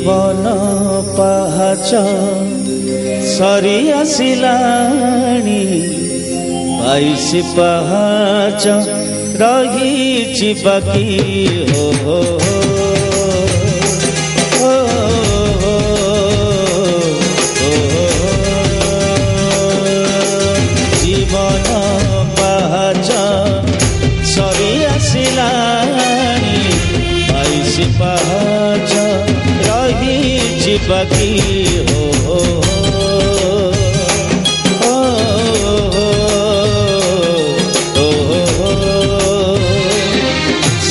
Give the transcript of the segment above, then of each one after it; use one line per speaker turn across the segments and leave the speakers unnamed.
जीवन पाहाच सरी आसिलाणी 22 पाहाच रही बाकी हो जीवन पाहाच सरी आसिलाणी 22 पाहाच रही बाकी हो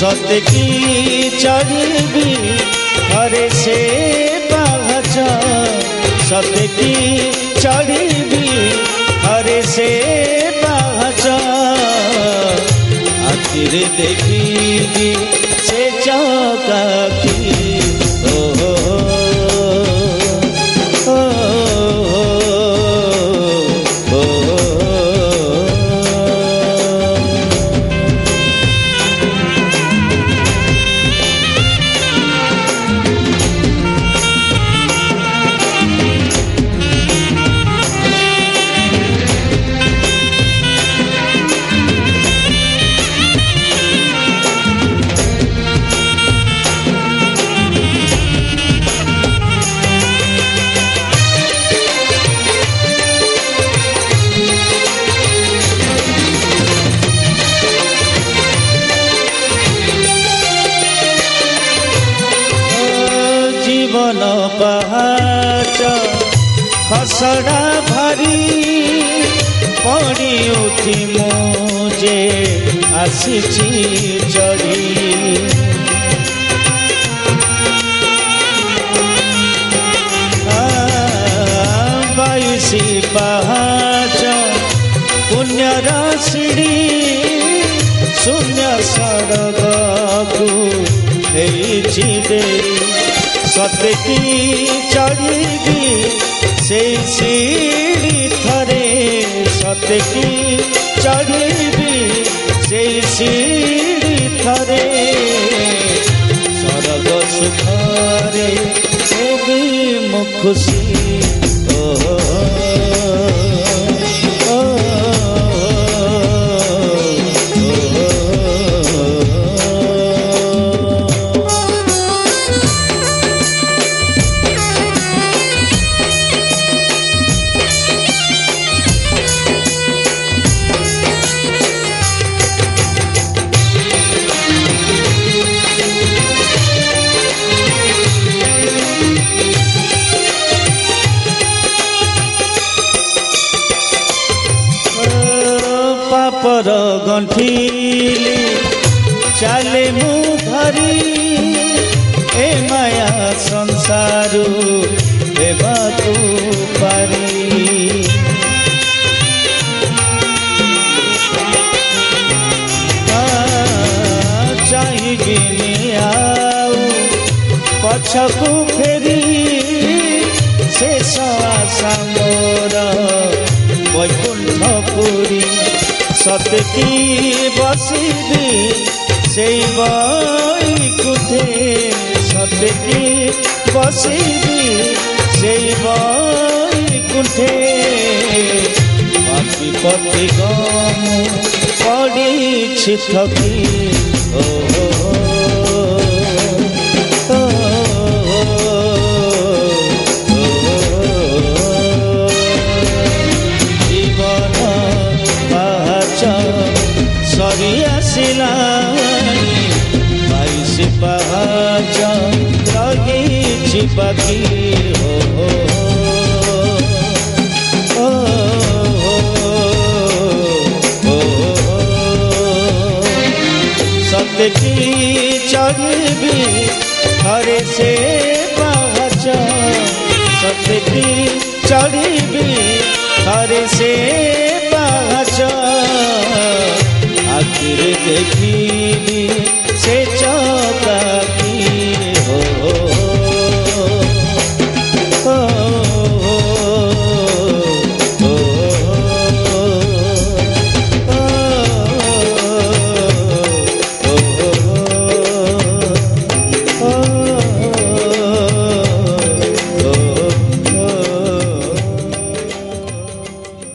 सत्य की चढ़ी हरे से पाहाच सत्य की चढ़ी हरे से पाहाच आखिर देखी से चौकी जीवन पाहाच खसड़ा भारी पड़ी उठी मुझे आसी चढ़ी 22 पाहाच पुण्यर सीढ़ी शून्य सड़क देरी सत्य की चढ़ी से सीढ़ी थरे सत्य की चढ़ी से सीढ़ी थरे सरग सुखरे खुशी पापर गंठिली चाले मु धरी ए माया संसारू देवाकू पारी चाहिबिनी आउ पछकू फेरी शेष आशा मोर वैकुंठपुरी सत्य की बसिबी से वैकुंठे सत्य की बसिबी से वैकुंठे पापी पति गम पड़ी थकी सरी आसिलानी 22 पाहाच रही बाकी हो सत्य की चढ़ी हरे से पाहाच सत्य की चढ़ी हरे से पाहाच आखिर देखी